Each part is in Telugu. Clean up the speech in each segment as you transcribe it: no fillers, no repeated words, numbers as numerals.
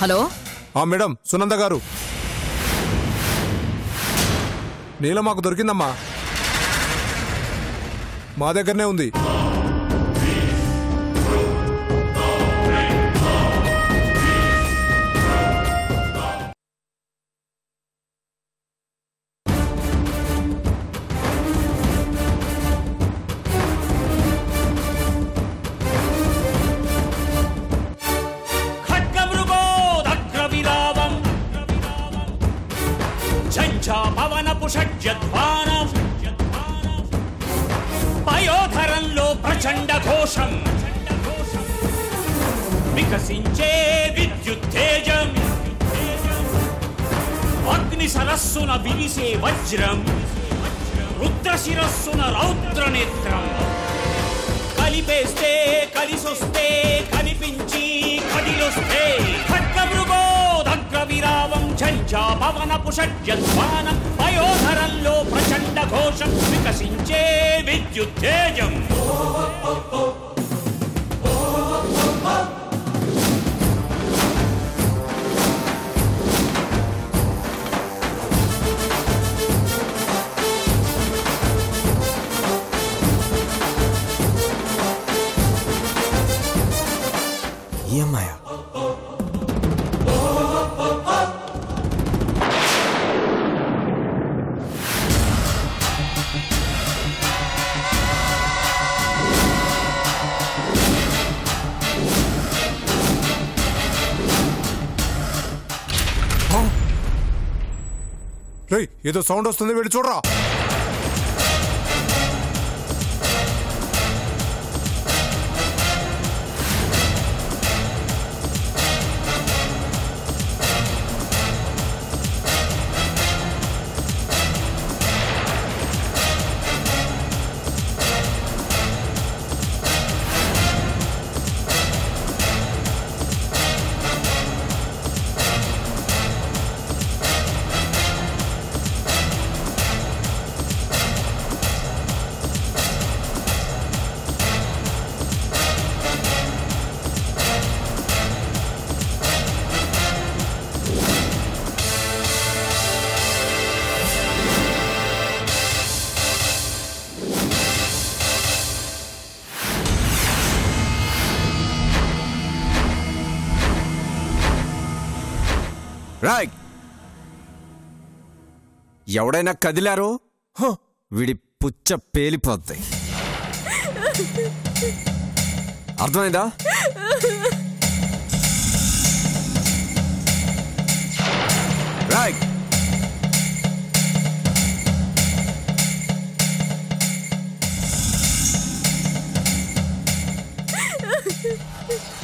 హలో మేడం, సునంద గారు, నీల మాకు దొరికిందమ్మా. మా దగ్గరనే ఉంది. పయోధరంలో ప్రచండ ఘోషం వికసించే విద్యుత్తేజం అగ్ని సరస్సున విరిసే వజ్రం రుద్ర శిరస్సున రౌద్ర నేత్రం కలిపేస్తే కలిసొస్తే కనిపించి కదిలొస్తే ఖడ్గమృగోదగ్ర విరావం ఝంఝా పవనపు షడ్యధ్వానం పయోధరంలో ప్రచండ ఘోషం వికసించే విద్యుత్తేజం ఈ అమ్మాయా? ఏదో సౌండ్ వస్తుంది, వెళ్ళి చూడరా. రాయ్, ఎవడైనా కదిలారో వీడి పుచ్చ పేలిపోద్ది. అర్థమైందా? రాయ్,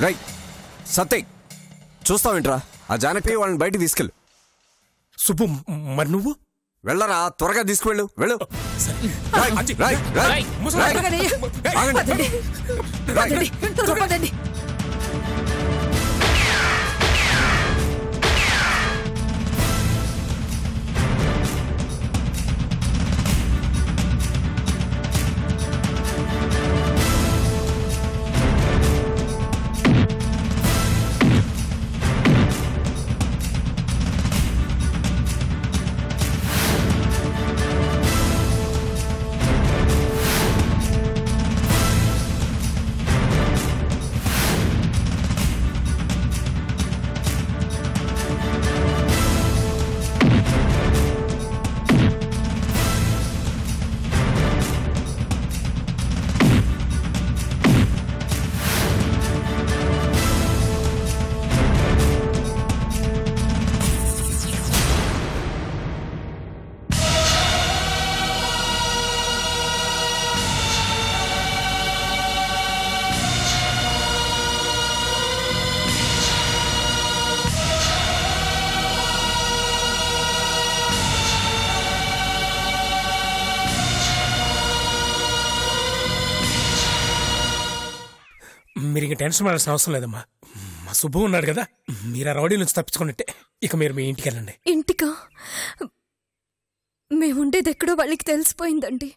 రాయ్ సత్తే, చూస్తావేంట్రా? ఆ జానకి వాళ్ళని బయటికి తీసుకెళ్ళు. సుబ్బు, మరి నువ్వు వెళ్ళరా, త్వరగా తీసుకువెళ్ళు. వెళ్ళు. మీరు ఇంక టెన్షన్ పడాల్సిన అవసరం లేదమ్మా. మా సుబ్బు ఉన్నాడు కదా, మీరు ఆ రౌడీ నుంచి తప్పించుకున్నట్టే. ఇక మీరు మీ ఇంటికి వెళ్ళండి. ఇంటికా? మేముండేది ఎక్కడో వాళ్ళకి తెలిసిపోయిందండి.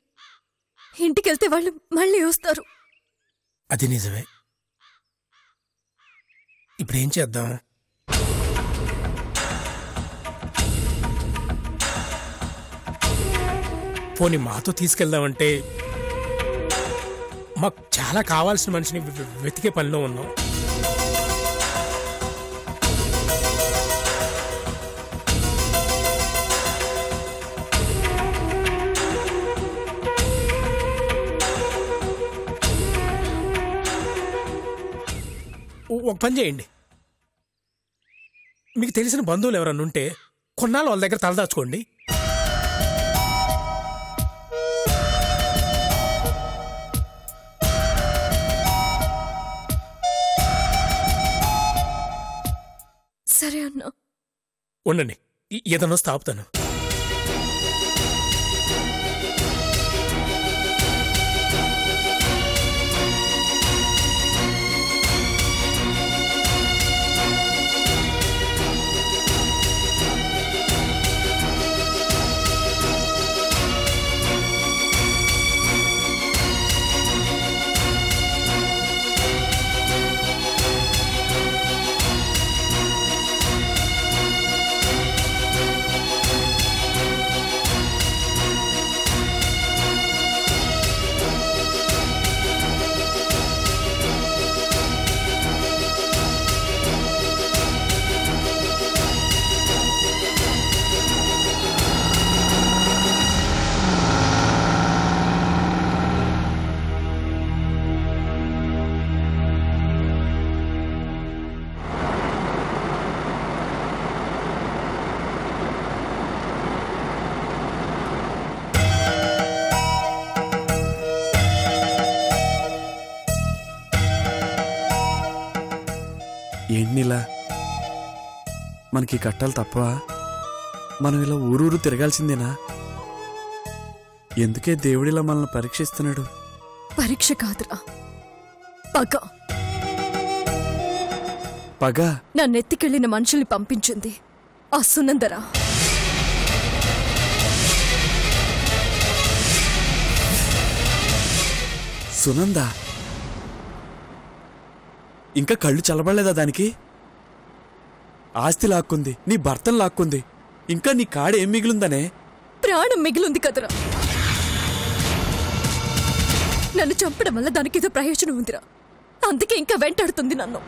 ఇంటికి వెళ్తే వాళ్ళు మళ్ళీ వస్తారు. అది నిజమే. ఇప్పుడు ఏం చేద్దాం? పోనీ మాతో తీసుకెళ్దామంటే మాకు చాలా కావాల్సిన మనిషిని వెతికే పనిలో ఉన్నాం. ఒక పని చేయండి, మీకు తెలిసిన బంధువులు ఎవరన్నా ఉంటే కొన్నాళ్ళు వాళ్ళ దగ్గర తలదాచుకోండి. సరే అన్నా. ఉండండి, ఏదన్నా వస్తే ఆపుతాను. ఏంటిలా మనకి కట్టాలి తప్పవా? మనం ఇలా ఊరూరు తిరగాల్సిందేనా? ఎందుకే దేవుడిలా మనల్ని పరీక్షిస్తున్నాడు? పరీక్ష కాదురా, పగ. పగ? నన్నెత్తికెళ్లిన మనుషుల్ని పంపించింది ఆ సునందరా. సునంద? ఇంకా కళ్ళు చల్లబడలేదా దానికి? ఆస్తి లాక్కుంది, నీ భర్తను లాక్కుంది, ఇంకా నీ కాడ ఏం మిగిలిందనే? ప్రాణం మిగిలింది కదరా. నన్ను చంపడం వల్ల దానికి ఏదో ప్రయోజనం ఉందిరా, అందుకే ఇంకా వెంటాడుతుంది నన్ను.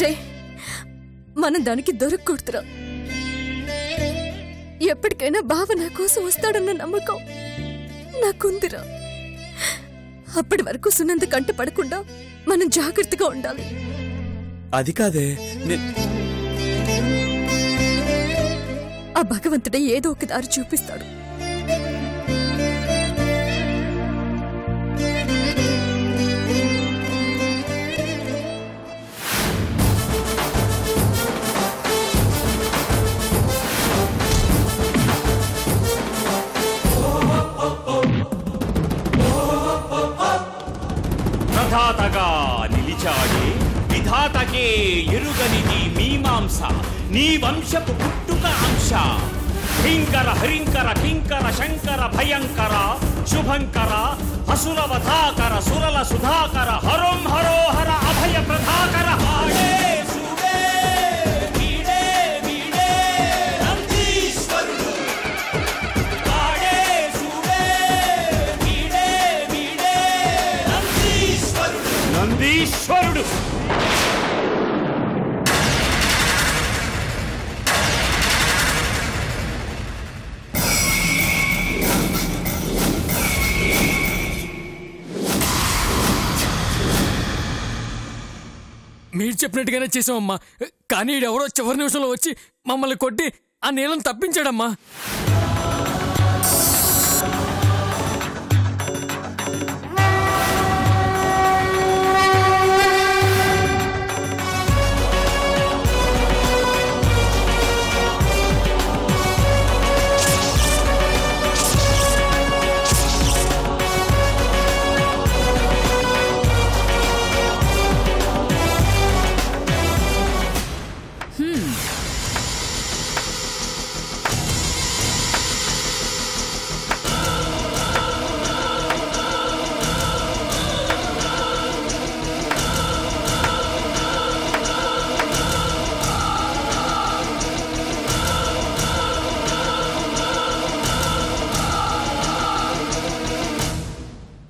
రే, మనం దానికి దొరకకూడదురా. ఎప్పటికైనా బావ నా కోసం వస్తాడన్న నమ్మకం నాకుందిరా. అప్పటి వరకు సునంద కంట పడకుండా మనం జాగ్రత్తగా ఉండాలి. అది కాదే, ఆ భగవంతుడే ఏదో ఒక దారి చూపిస్తాడు. ప్రధాతగా నిలిచాడే విధాతకే ఎరుగనిది మీమాంస, నీ వంశపు పుట్టుక అంశ. హింకర హరింకర కింకర శంకర భయంకర శుభంకర అసుర వధాకర సురల సుధాకర హరోం హరోహర అభయ ప్రధాకర. నందీశ్వరుడు మీరు చెప్పినట్టుగానే చేసామమ్మా, కానీ ఎవరో చివరి నిమిషంలో వచ్చి మమ్మల్ని కొట్టి ఆ నీళ్ళని తప్పించాడమ్మా.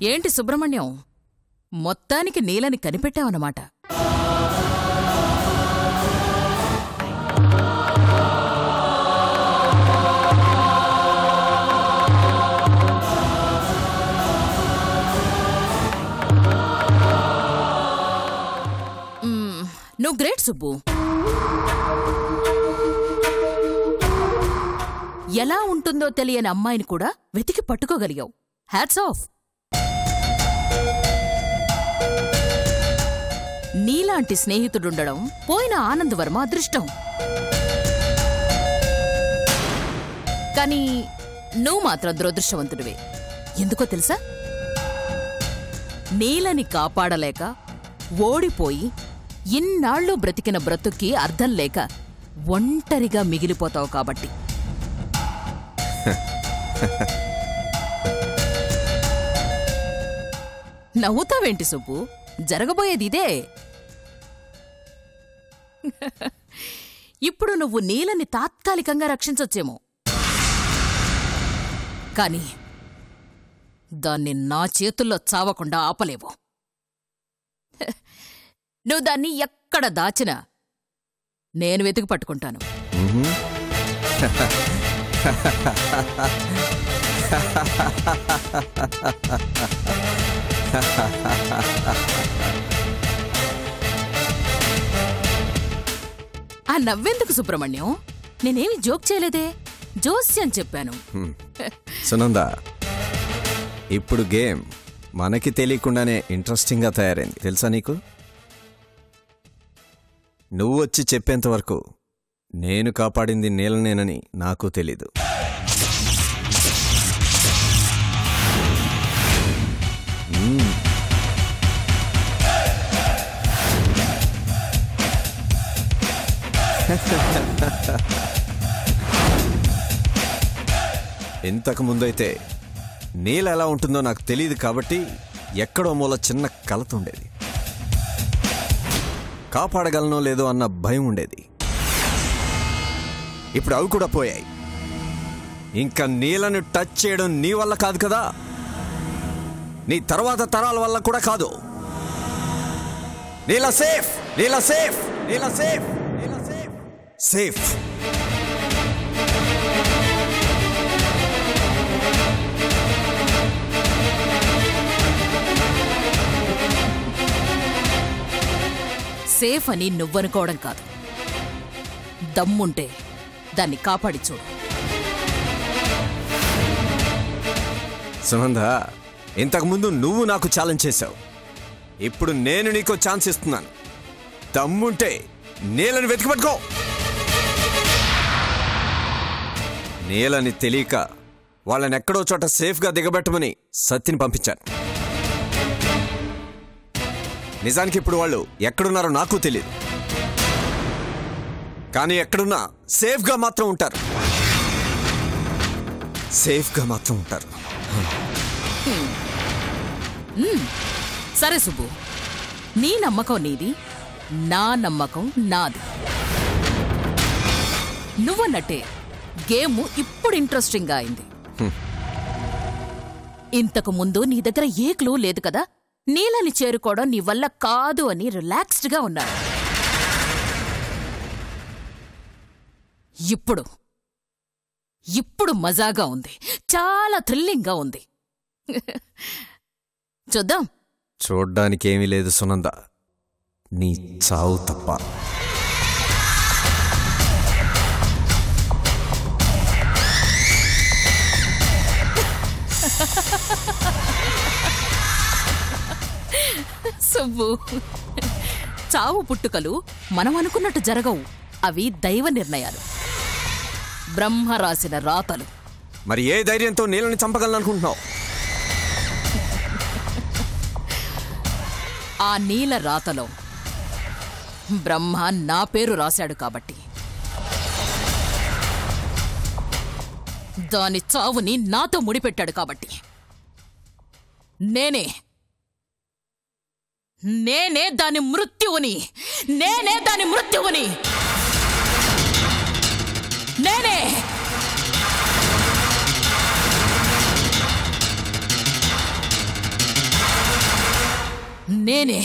ఏంటి సుబ్రహ్మణ్యం, మొత్తానికి నీలని కనిపెట్టావన్నమాట. నువ్వు గ్రేట్ సుబ్బు. ఎలా ఉంటుందో తెలియని అమ్మాయిని కూడా వెతికి పట్టుకోగలిగావు. Hats off. నీలాంటి స్నేహితుడుండడం పోయిన ఆనందవర్మ అదృష్టం. కానీ నువ్వు మాత్రం దురదృష్టవంతుడివే. ఎందుకో తెలుసా? నీలని కాపాడలేక ఓడిపోయి ఇన్నాళ్ళు బ్రతికిన బ్రతుక్కి అర్థం లేక ఒంటరిగా మిగిలిపోతావు కాబట్టి. నవ్వుతావేంటి సుబ్బు? జరగబోయేది ఇదే. ఇప్పుడు నువ్వు నీలని తాత్కాలికంగా రక్షించొచ్చేమో, కానీ దాన్ని నా చేతుల్లో చావకుండా ఆపలేవు. నువ్వు దాన్ని ఎక్కడ దాచినా నేను వెతికి పట్టుకుంటాను. ఆ నవ్వెందుకు సుబ్రహ్మణ్యం? నేనేమి జోక్ చేయలేదే, జోస్యం చెప్పాను. సునంద, ఇప్పుడు గేమ్ మనకి తెలియకుండానే ఇంట్రెస్టింగ్గా తయారైంది తెలుసా నీకు? నువ్వు వచ్చి చెప్పేంత వరకు నేను కాపాడింది నీలనేనని నాకు తెలీదు. ఇంతకు ముందైతే నీల ఎలా ఉంటుందో నాకు తెలియదు కాబట్టి ఎక్కడో మూల చిన్న కలత ఉండేది. కాపాడగలనో లేదో అన్న భయం ఉండేది. ఇప్పుడు అవి కూడా పోయాయి. ఇంకా నీలను టచ్ చేయడం నీ వల్ల కాదు కదా, నీ తర్వాత తరాల వల్ల కూడా కాదు. నీల సేఫ్, నీల సేఫ్, నీల సేఫ్, నీల సేఫ్, సేఫ్. సేఫ్ అని నువ్వనుకోవడం కాదు, దమ్ముంటే దాన్ని కాపాడి చూడు. సునంద, ఇంతకుముందు నువ్వు నాకు ఛాలెంజ్ చేశావు. ఇప్పుడు నేను నీకు ఛాన్స్ ఇస్తున్నాను. దమ్ముంటే నీలని వెతికిపట్టుకో. నీలని తెలియక వాళ్ళని ఎక్కడో చోట సేఫ్గా దిగబెట్టమని సత్తిని పంపించాను. నిజానికి ఇప్పుడు వాళ్ళు ఎక్కడున్నారో నాకు తెలియదు, కానీ ఎక్కడున్నా సేఫ్గా మాత్రం ఉంటారు. సేఫ్గా మాత్రం ఉంటారు. సరే సుబ్బు, నీ నమ్మకం నీది, నా నమ్మకం నాది. నువ్వన్నట్టే గేమ్ ఇప్పుడు ఇంట్రెస్టింగ్గా అయింది. ఇంతకు ముందు నీ దగ్గర ఏ క్లూ లేదు కదా, నీలని చేరుకోవడం నీ వల్ల కాదు అని రిలాక్స్డ్గా ఉన్నారు. ఇప్పుడు మజాగా ఉంది, చాలా థ్రిల్లింగ్గా ఉంది. చూద్దాం. చూడ్డానికి ఏమీ లేదు సునంద, నీ చావు తప్ప. సుబ్బు, చావు పుట్టుకలు మనం అనుకున్నట్టు జరగవు. అవి దైవ నిర్ణయాలు, బ్రహ్మ రాసిన రాతలు. మరి ఏ ధైర్యంతో నీళ్ళని చంపగలనుకుంటున్నావు? ఆ నీల రాతలో బ్రహ్మ నా పేరు రాశాడు కాబట్టి దాని చావుని నాతో ముడిపెట్టాడు కాబట్టి నేనే దాని మృత్యువుని నేనే. నేనే.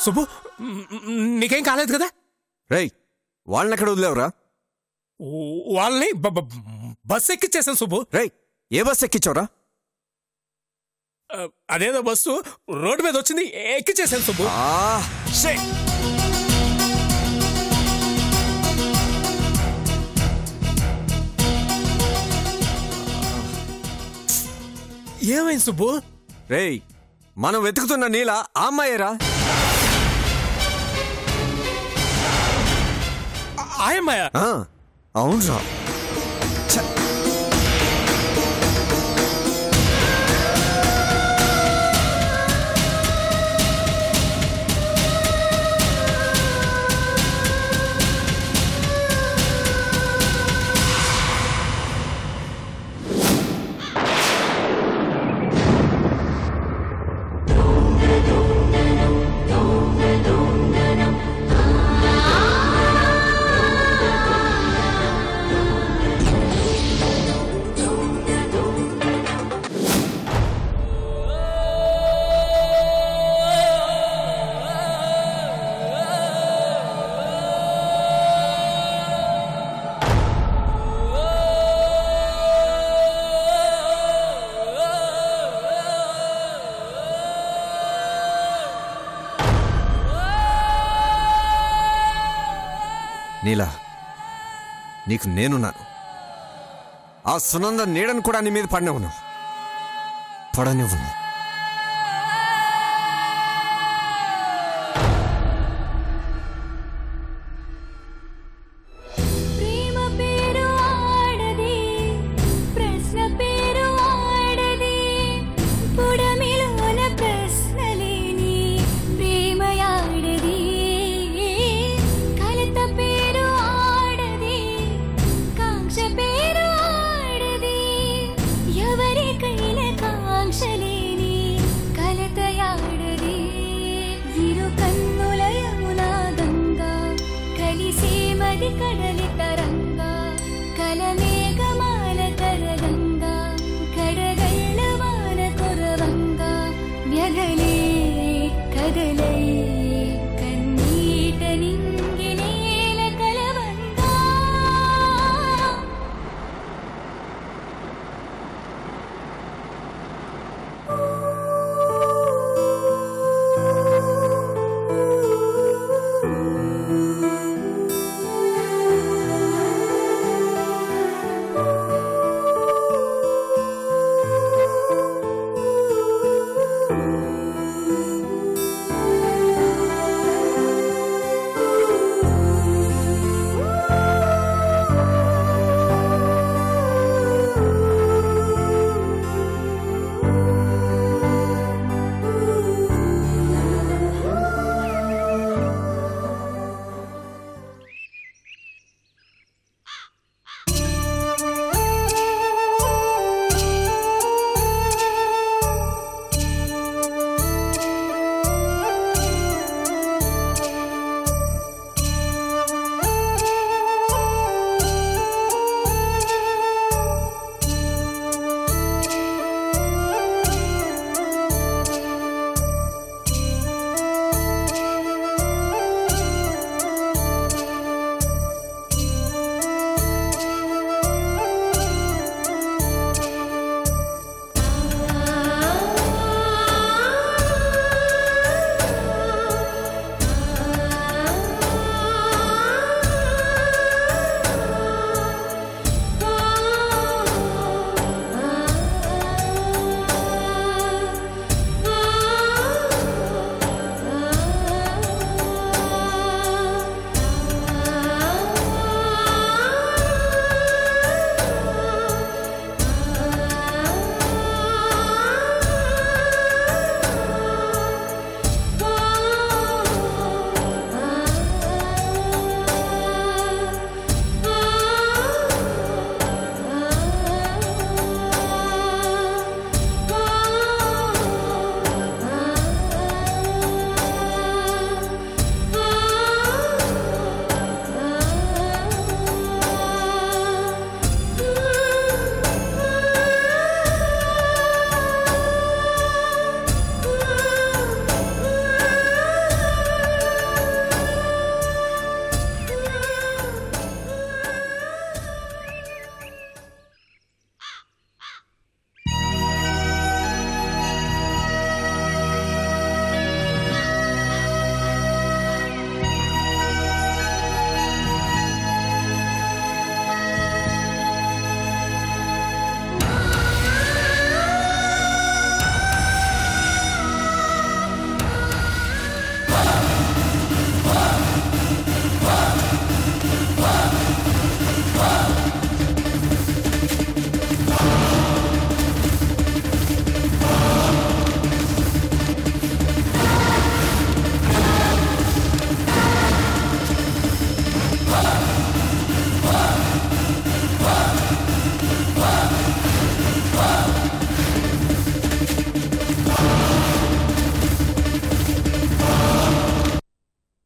సుబ్బు, నీకేం కాలేదు కదా? రేయ్, వాళ్ళని ఎక్కడ వదిలేవరా? వాళ్ళని బస్ ఎక్కిచ్చేసాను సుబ్బు. రేయ్, ఏ బస్ ఎక్కించావురా? అదేదో బస్సు రోడ్డు మీద వచ్చింది, ఎక్కిచ్చేసాను సుబ్బు. ఏమైంది సుబ్బు? రేయ్, మనం వెతుకుతున్న నీల ఆ అమ్మాయేరా? ఆయమ్మాయా? అవునరా. నీలా, నీకు నేనున్నాను. ఆ సునంద నీడను కూడా నీ మీద పడనివ్వను. కన్నుల యమునా గంగా కలిసే మది కడ